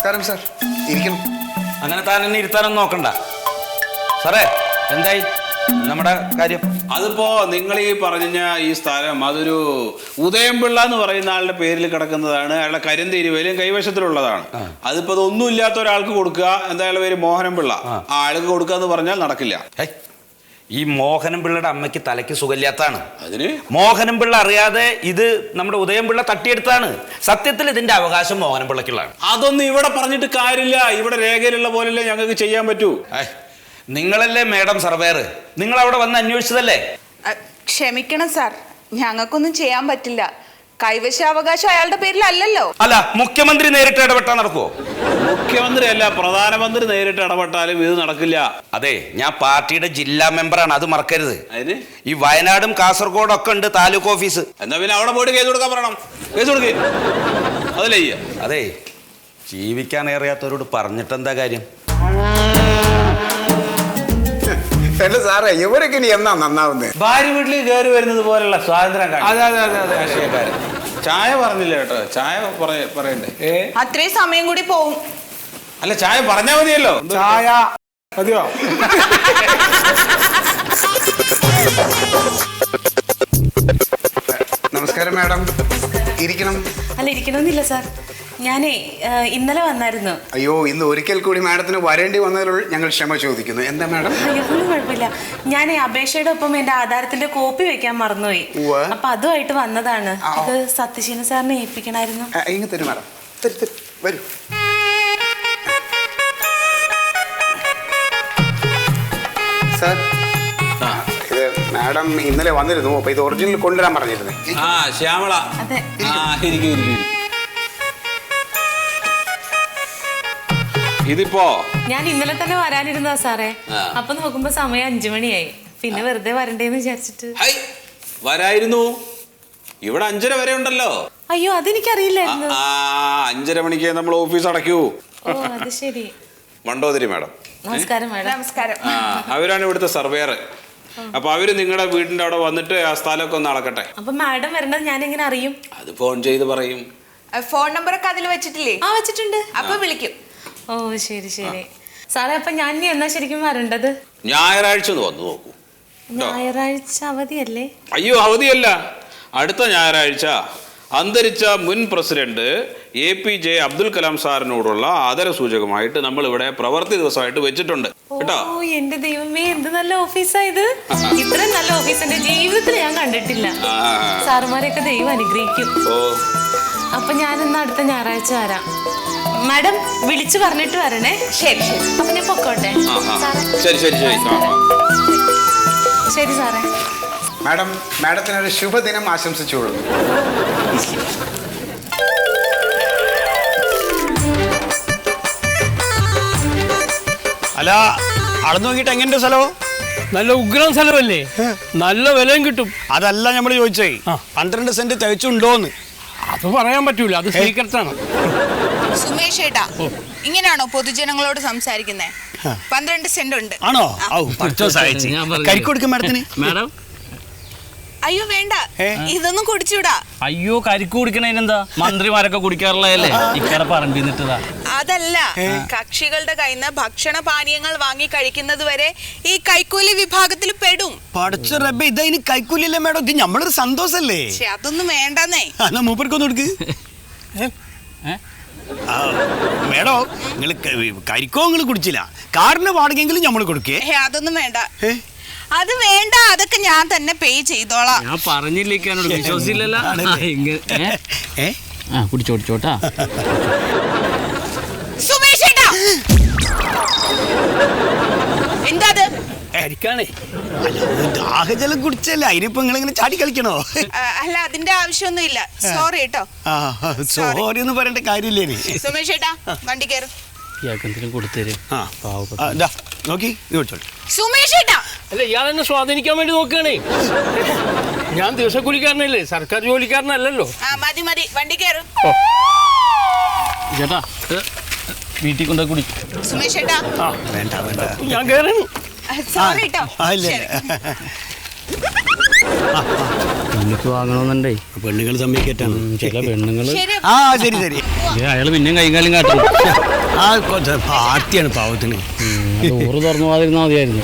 നമസ്കാരം സാർ, ഇരിക്കണം. അങ്ങനെ താൻ എന്നെ ഇരുത്താനൊന്നും നോക്കണ്ട സാറേ. എന്തായി നമ്മുടെ കാര്യം? അതിപ്പോ നിങ്ങൾ ഈ പറഞ്ഞ ഈ സ്ഥലം അതൊരു ഉദയംപിള്ള എന്ന് പറയുന്ന ആളുടെ പേരിൽ കിടക്കുന്നതാണ്. അയാളുടെ കരിന്തീരുവയിലും കൈവശത്തിലുള്ളതാണ്. അതിപ്പോ അതൊന്നും ഇല്ലാത്ത ഒരാൾക്ക് കൊടുക്കുക. എന്തായാലും പേര് മോഹനംപിള്ള. ആ ആൾക്ക് കൊടുക്കുക എന്ന് പറഞ്ഞാൽ നടക്കില്ല. ഈ മോഹനംപിള്ളയുടെ അമ്മയ്ക്ക് തലയ്ക്ക് സുഖമില്ലാത്തതാണ്. അതിന് മോഹനംപിള്ള അറിയാതെ ഇത് നമ്മുടെ ഉദയംപിള്ള തട്ടിയെടുത്താണ്. സത്യത്തിൽ ഇതിന്റെ അവകാശം മോഹനംപിള്ളക്കുള്ളതാണ്. അതൊന്നും ഇവിടെ പറഞ്ഞിട്ട് കാര്യമില്ല. ഇവിടെ രേഖയിലുള്ള പോലല്ലേ ഞങ്ങൾക്ക് ചെയ്യാൻ പറ്റൂ. നിങ്ങളല്ലേ മേഡം സർവേർ, നിങ്ങൾ അവിടെ വന്ന് അന്വേഷിച്ചതല്ലേ? ക്ഷമിക്കണം സാർ, ഞങ്ങൾക്കൊന്നും ചെയ്യാൻ പറ്റില്ല. കൈവശാവകാശം അയാളുടെ പേരിലല്ലല്ലോ. അല്ല, മുഖ്യമന്ത്രി നേരിട്ട് ഇടപെട്ടാൽ നടക്കുവോ? മുഖ്യമന്ത്രി അല്ല, പ്രധാനമന്ത്രി നേരിട്ട് ഇടപെട്ടാലും ഇത് നടക്കില്ല. അതെ, ഞാൻ പാർട്ടിയുടെ ജില്ലാ മെമ്പറാണ്, അത് മറക്കരുത്. അതിന് ഈ വയനാടും കാസർഗോഡും ഒക്കെ ഉണ്ട് താലൂക്ക് ഓഫീസ്. എന്നാ പിന്നെ അവിടെ പോയിട്ട് കേസ് കൊടുക്കാൻ പറയണം. കേസ് കൊടുക്കേ അതല്ലേ. അതെ, ജീവിക്കാൻ അറിയാത്തവരോട് പറഞ്ഞിട്ടെന്താ കാര്യം? അല്ല സാറേ, ഇവരൊക്കെ ഇനി എന്നാ നന്നാവുന്നത്? ഭാര്യ വീട്ടിൽ കയറി വരുന്നത് പോലുള്ള സ്വാതന്ത്ര്യം രാഷ്ട്രീയക്കാരൻ. ചായ പറഞ്ഞില്ല കേട്ടോ, ചായ പറയണ്ടേ? അത്രയും സമയം കൂടി പോവും. അല്ല, ചായ പറഞ്ഞാ മതിയല്ലോ. ചായ മതിയോ? നമസ്കാരം മാഡം, ഇരിക്കണം. അല്ല, ഇരിക്കണമെന്നില്ല സാർ, ഞാനേ ഇന്നലെ വന്നായിരുന്നു. അയ്യോ, ഇന്ന് ഒരിക്കൽ കൂടി മാഡത്തിന് വരേണ്ടി വന്നതിലുള്ള ഞങ്ങൾ ക്ഷമ ചോദിക്കുന്നു. എന്താ മാഡം? അയ്യോ, ഒന്നും കുഴപ്പമില്ല. ഞാൻ അപേക്ഷയുടെ ഒപ്പം എന്റെ ആധാരത്തിന്റെ കോപ്പി വെക്കാൻ മറന്നുപോയി. അപ്പൊ അതുമായിട്ട് വന്നതാണ്. ഇത് സത്യശീലൻ സാറിനെ ഏൽപ്പിക്കണമായിരുന്നു. ഇങ്ങ് തരും മാഡം, വരൂ. സാർ, ഇത് മാഡം ഇന്നലെ വന്നിരുന്നു. അപ്പൊ ഇത് ഒറിജിനൽ കൊണ്ടുവരാൻ പറഞ്ഞിരുന്നേ. ആ ശ്യാമള, അതെ. ഇതിപ്പോ ഞാൻ ഇന്നലെ തന്നെ വരാനിരുന്നാ സാറേ. അപ്പൊ നോക്കുമ്പോ സമയം 5 മണിയായി. പിന്നെ വെറുതെ വരണ്ടേന്ന് വിചാരിച്ചിട്ട് വരായിരുന്നു. ഇവിടെ 5:30 വരെ ഉണ്ടല്ലോ. അയ്യോ, അതെനിക്കറിയില്ലായിരുന്നു. 5:30 മണിക്ക് നമ്മൾ ഓഫീസ് അടയ്ക്കൂ. ഓ, അത് ശരി. മണ്ടോദരി മാഡം. നമസ്കാരം മാഡം. നമസ്കാരം. അവരാണ് ഇവിടുത്തെ സർവേയർ. അപ്പൊ അവര് നിങ്ങളുടെ വീടിന്റെ അവിടെ വന്നിട്ട് ആ സ്ഥലമൊക്കെ ഒന്ന് അളക്കട്ടെ. അപ്പൊ മാഡം വരേണ്ടത് ഞാൻ എങ്ങനെ അറിയും? അത് ഫോൺ ചെയ്ത് പറയും. ഫോൺ നമ്പറൊക്കെ അതിൽ വെച്ചിട്ടില്ലേ? ആ, വെച്ചിട്ടുണ്ട്. അപ്പൊ വിളിക്കും. ഓ, ശരി ശരി സാറേ. അപ്പൊ ഞാൻ ഇനി എന്നാ ശരിക്കും വരേണ്ടത്? ഞായറാഴ്ച ഒന്ന് വന്നു നോക്കൂ. ഞായറാഴ്ച അവധിയല്ലേ? അയ്യോ, അവധിയല്ല. അടുത്ത ഞായറാഴ്ച അന്തരിച്ച മുൻ പ്രസിഡന്റ് APJ അബ്ദുൽ കലാം സാറിനോടുള്ള ആദരസൂചകമായിട്ട് നമ്മൾ ഇവിടെ പ്രവൃത്തി ദിവസമായിട്ട് വെച്ചിട്ടുണ്ട് കേട്ടോ. ഓ, എന്റെ ദൈവമേ, എന്ത് നല്ല ഓഫീസാ ഇത്. ഇത്രയും നല്ല ഓഫീസ് എന്റെ ജീവിതത്തിൽ ഞാൻ കണ്ടിട്ടില്ല. സാറുമാരെയൊക്കെ ദൈവം അനുഗ്രഹിക്കും. അപ്പൊ ഞാൻ ഇന്ന് അടുത്ത ഞായറാഴ്ച വരാം. മാഡം വിളിച്ചു പറഞ്ഞിട്ട് വരണേ. ശരി ശരി. അപ്പൊ ഞാൻ പൊക്കോട്ടെ സാറേ. ശരി ശരി ശരി. ശരി സാറേ. മാഡം, മാഡത്തിനൊരു ശുഭദിനം ആശംസിച്ചോളൂ. അല്ല, അളന്നു നോക്കിയിട്ട് എങ്ങനെ സ്ഥലോ? നല്ല ഉഗ്രം സ്ഥലമല്ലേ, നല്ല വിലയും കിട്ടും. അതല്ല നമ്മൾ ചോദിച്ചേ, 12 സെന്റ് തികച്ചുണ്ടോന്ന്. അത് പറയാൻ പറ്റൂല, അത് സീക്രട്ടാണ്. സുമേഷ് ഏട്ടാ, ഇങ്ങനെയാണോ പൊതുജനങ്ങളോട് സംസാരിക്കുന്നേ? 12 സെന്റ് ഉണ്ട്. ആണോ? കരിക്കൊടുക്കും മാഡത്തിന്. മാഡം, അയ്യോ വേണ്ട, ഇതൊന്നും കുടിച്ചൂടാ. അയ്യോ, കരിക്ക് കുടിക്കണേനെന്താ? മന്ത്രിമാരൊക്കെ കുടിക്കാറുള്ളതല്ലേ, ഇക്കടെ പറമ്പിന്നിട്ടതാ. അതല്ല, കക്ഷികളുടെ കയ്യിൽ നിന്ന് ഭക്ഷണ പാനീയങ്ങൾ വാങ്ങി കഴിക്കുന്നത് വരെ ഈ കൈക്കൂലി വിഭാഗത്തിൽ പെടും. പഠിച്ച റബ്ബേ, ഇതതിന് കൈക്കൂലിയല്ലേ മാഡം, ഇത് നമ്മളൊരു സന്തോഷല്ലേ. അതൊന്നും വേണ്ടെന്നേ. എന്നാ മൂപ്പർക്കൊന്ന് കൊടുക്ക്. മേഡോ, നിങ്ങൾ കരിക്കോ നിങ്ങൾ കുടിച്ചില്ല, കാറിന് വാടകയെങ്കിലും നമ്മൾ കൊടുക്കേ. അതൊന്നും വേണ്ട. അത് വേണ്ട, അതൊക്കെ ഞാൻ തന്നെ പേ ചെയ്തോളാം. ഞാൻ പറഞ്ഞില്ലേക്കാനോട് വിശ്വസിച്ചില്ലല്ലോ. കുടിച്ചോടിച്ചോട്ടാ. സുമേഷ് ഏട്ടാ, എന്താ കരിക്കാണേ? ദാഹജലം കുടിച്ചല്ലേ, അതിനിപ്പോ നിങ്ങളിങ്ങനെ ചാടി കളിക്കണോ? അല്ല, അതിന്റെ ആവശ്യമൊന്നും ഇല്ല. സോറി കേട്ടോ. സോറി ഒന്നും പറയേണ്ട കാര്യമില്ലേ. സുമേഷ് ഏട്ടാ, വണ്ടി കയറും. നോക്കി സുമേഷ് ഏട്ടാ. അല്ല, ഇയാളെന്നെ സ്വാധീനിക്കാൻ വേണ്ടി നോക്കുകയാണേ. ഞാൻ ദിവസക്കൂലിക്കാരനല്ലേ, സർക്കാർ ജോലിക്കാരനല്ലല്ലോ. മതി മതി, വണ്ടി കയറും. ചേട്ടാ, വീട്ടിൽ കൊണ്ടുപോയി കുടി. സുമേഷ് ഏട്ടാ, വേണ്ട വേണ്ട, ഞാൻ കയറുന്നു. സോറി കേട്ടോ. എനിക്ക് വാങ്ങണമെന്നുണ്ടേ. പെണ്ണുങ്ങൾ സമ്മതിക്കറ്റാണ് ചില പെണ്ണുങ്ങൾ. ശരി ആ ശരി ശരി. അയാൾ പിന്നെയും കൈകാലം കാട്ടും. ആ പാർട്ടിയാണ് പാവത്തിന്. ഡോറ് തുറന്നു പോകാതിരുന്നാൽ മതിയായിരുന്നു.